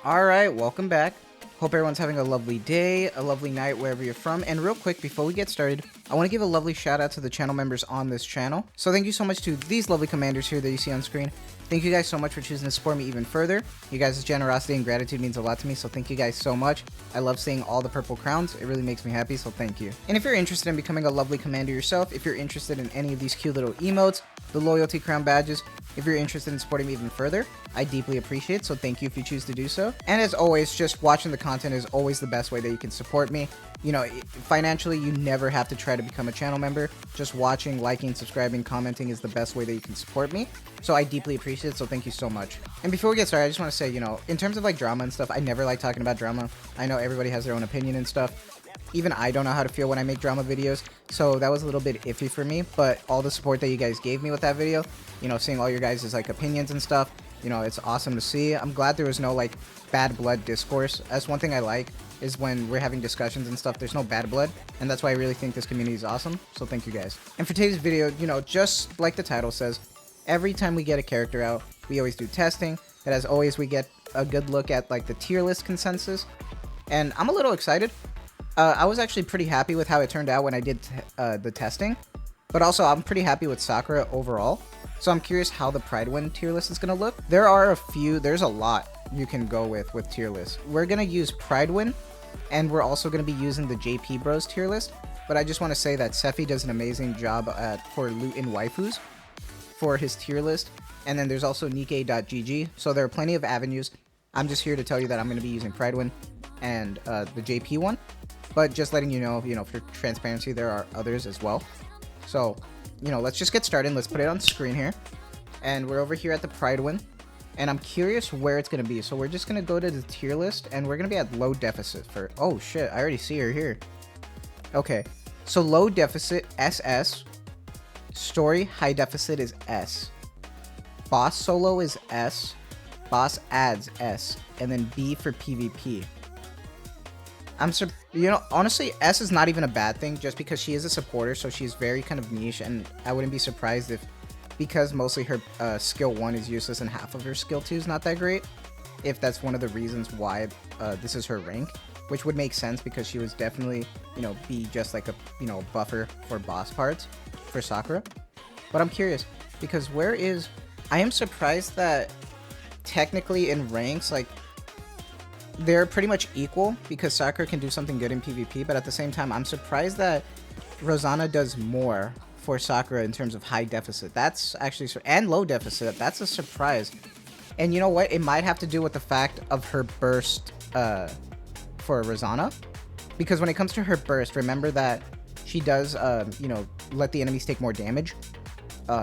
Alright, welcome back. Hope everyone's having a lovely day, a lovely night wherever you're from. And real quick, before we get started, I want to give a lovely shout out to the channel members on this channel. So thank you so much to these lovely commanders here that you see on screen. Thank you guys so much for choosing to support me even further. You guys' generosity and gratitude means a lot to me, so thank you guys so much. I love seeing all the purple crowns. It really makes me happy, so thank you. And if you're interested in becoming a lovely commander yourself, if you're interested in any of these cute little emotes, the loyalty crown badges, if you're interested in supporting me even further, I deeply appreciate it, so thank you if you choose to do so. And as always, just watching the content is always the best way that you can support me. You know, financially, you never have to try to become a channel member. Just watching, liking, subscribing, commenting is the best way that you can support me. So I deeply appreciate it, so thank you so much. And before we get started, I just want to say, you know, in terms of like drama and stuff, I never like talking about drama. I know everybody has their own opinion and stuff. Even I don't know how to feel when I make drama videos, so that was a little bit iffy for me, but all the support that you guys gave me with that video, you know, seeing all your guys' like opinions and stuff, you know, it's awesome to see. I'm glad there was no like bad blood discourse. That's one thing I like, is when we're having discussions and stuff, there's no bad blood, and that's why I really think this community is awesome, so thank you guys. And for today's video, you know, just like the title says, every time we get a character out, we always do testing, and as always, we get a good look at like the tier list consensus, and I'm a little excited. I was actually pretty happy with how it turned out when I did the testing, but also I'm pretty happy with Sakura overall. So I'm curious how the Pride Win tier list is going to look. There's a lot you can go with tier lists. We're going to use Pride Win, and we're also going to be using the JP Bros tier list. But I just want to say that Sephi does an amazing job for loot in waifus for his tier list. And then there's also Nikke.gg. So there are plenty of avenues. I'm just here to tell you that I'm going to be using Pride Win and the JP one. But just letting you know, for transparency, there are others as well. So, you know, let's just get started. Let's put it on screen here. And we're over here at the Pride Win. And I'm curious where it's going to be. So we're just going to go to the tier list. And we're going to be at low deficit for... Oh, shit. I already see her here. Okay. So low deficit, SS. Story, high deficit is S. Boss solo is S. Boss ads, S. And then B for PvP. You know, honestly, S is not even a bad thing just because she is a supporter, so she's very kind of niche, and I wouldn't be surprised if, because mostly her skill 1 is useless and half of her skill 2 is not that great, if that's one of the reasons why this is her rank, which would make sense because she was definitely, you know, be just like a, you know, buffer for boss parts for Sakura. But I'm curious, because I am surprised that technically in ranks, like, they're pretty much equal because Sakura can do something good in PvP, but at the same time, I'm surprised that Rosanna does more for Sakura in terms of high deficit. That's actually, and low deficit, that's a surprise. And you know what? It might have to do with the fact of her burst for Rosanna, because when it comes to her burst, remember that she does, you know, let the enemies take more damage.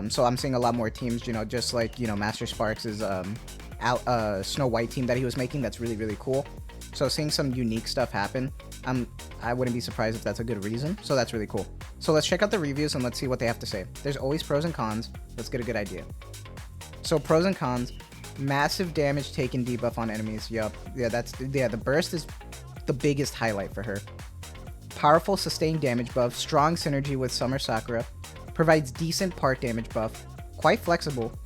So I'm seeing a lot more teams, you know, just like, you know, Master Sparks' Snow White team that he was making. That's really, really cool. So seeing some unique stuff happen, I wouldn't be surprised if that's a good reason. So that's really cool. So let's check out the reviews and let's see what they have to say. There's always pros and cons. Let's get a good idea. So pros and cons: massive damage taken debuff on enemies. Yup. Yeah, the burst is the biggest highlight for her. Powerful sustained damage buff, strong synergy with Summer Sakura, provides decent part damage buff, quite flexible,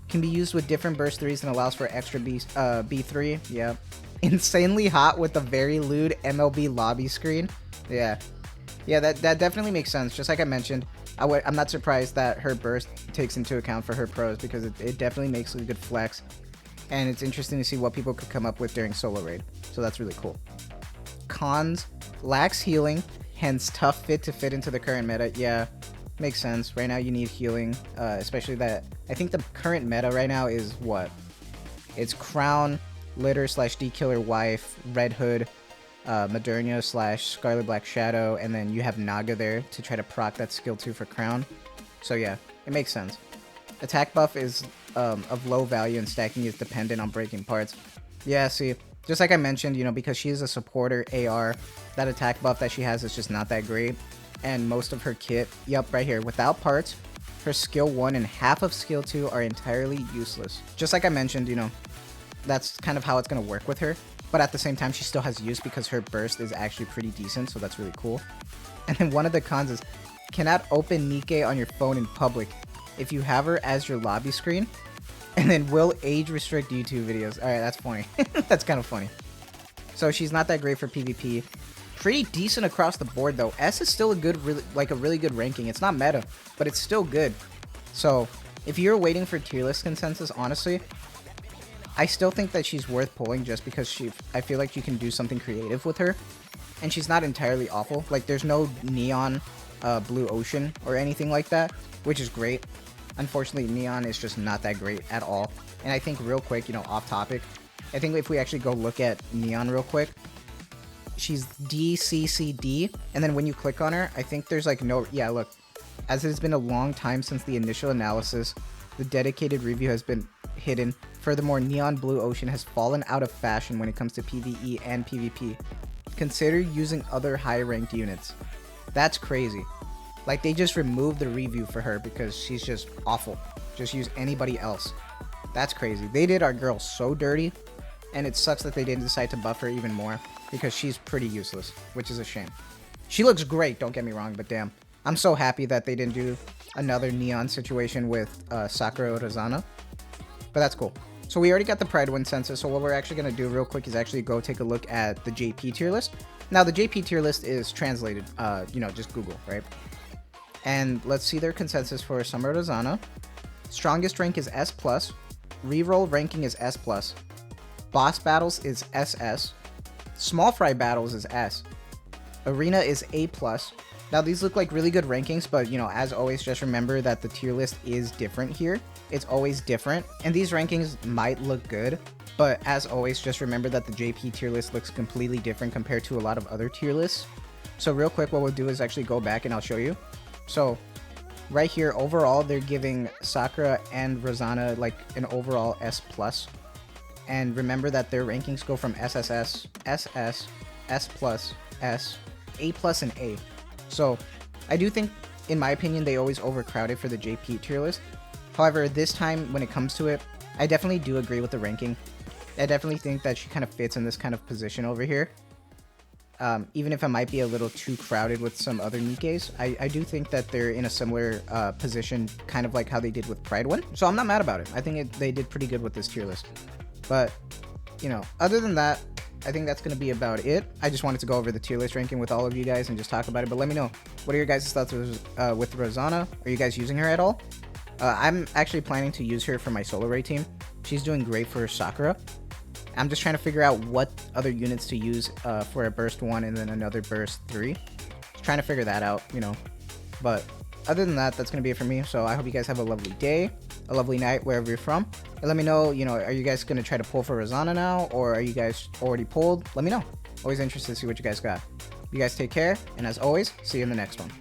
can be used with different burst 3s and allows for extra B3. Yeah. Insanely hot with a very lewd MLB lobby screen. Yeah, that definitely makes sense. Just like I mentioned, I'm not surprised that her burst takes into account for her pros, because it definitely makes a good flex. And it's interesting to see what people could come up with during solo raid. So that's really cool. Cons: lacks healing, hence tough fit to fit into the current meta. Yeah, makes sense. Right now you need healing, especially that I think the current meta right now is what? It's Crown, Litter / D-Killer Wife, Red Hood, Moderna / Scarlet Black Shadow, and then you have Naga there to try to proc that skill 2 for Crown. So yeah, it makes sense. Attack buff is of low value, and stacking is dependent on breaking parts. Yeah, see, just like I mentioned, you know, because she's a supporter AR, that attack buff that she has is just not that great. And most of her kit, yep, right here, without parts, her skill 1 and half of skill 2 are entirely useless. Just like I mentioned, you know, that's kind of how it's going to work with her. But at the same time, she still has use because her burst is actually pretty decent, so that's really cool. And then one of the cons is, cannot open Nikke on your phone in public. If you have her as your lobby screen, And then will age restrict YouTube videos. All right, that's funny. That's kind of funny. So she's not that great for PvP. Pretty decent across the board though. S is still a good, really good ranking. It's not meta, but it's still good. So if you're waiting for tier list consensus, honestly, I still think that she's worth pulling just because I feel like you can do something creative with her. And she's not entirely awful. Like, there's no neon blue ocean or anything like that, which is great. Unfortunately, neon is just not that great at all. And I think real quick, you know, off topic, I think if we actually go look at neon real quick, she's DCCD, and then when you click on her, I think there's like no, yeah, look, as it has been a long time since the initial analysis, the dedicated review has been hidden. Furthermore, neon blue ocean has fallen out of fashion when it comes to PvE and PvP. Consider using other high ranked units. That's crazy. Like, they just removed the review for her because she's just awful. Just use anybody else. That's crazy. They did our girl so dirty, and it sucks that they didn't decide to buff her even more because she's pretty useless, which is a shame. She looks great, don't get me wrong, but damn. I'm so happy that they didn't do another neon situation with Sakura Rosanna, but that's cool. So we already got the Pride win census, so what we're actually going to do real quick is actually go take a look at the JP tier list. Now, the JP tier list is translated, you know, just Google, right? And let's see their consensus for Summer Rosanna. Strongest rank is S+, reroll ranking is S+, boss battles is SS, small fry battles is S, arena is A+. Now, these look like really good rankings, but, you know, as always, just remember that the tier list is different here. It's always different, and these rankings might look good, but as always, just remember that the JP tier list looks completely different compared to a lot of other tier lists. So real quick, what we'll do is actually go back and I'll show you. So right here, overall, they're giving Sakura and Rosanna like an overall S+. And remember that their rankings go from SSS, SS, S+, S, A+, and A. So I do think, in my opinion, they always overcrowded for the JP tier list. However, this time, when it comes to it, I definitely do agree with the ranking. I definitely think that she kind of fits in this kind of position over here. Even if it might be a little too crowded with some other Nikkes, I do think that they're in a similar position, kind of like how they did with Pride One. So I'm not mad about it. I think they did pretty good with this tier list. But, you know, other than that, I think that's going to be about it. I just wanted to go over the tier list ranking with all of you guys and just talk about it. But let me know, what are your guys' thoughts with Rosanna? Are you guys using her at all? I'm actually planning to use her for my solo raid team. She's doing great for Sakura. I'm just trying to figure out what other units to use for a burst 1 and then another burst 3. Just trying to figure that out, you know. But other than that, that's going to be it for me. So I hope you guys have a lovely day, a lovely night, wherever you're from. And let me know, you know, are you guys going to try to pull for Rosanna now? Or are you guys already pulled? Let me know. Always interested to see what you guys got. You guys take care. And as always, see you in the next one.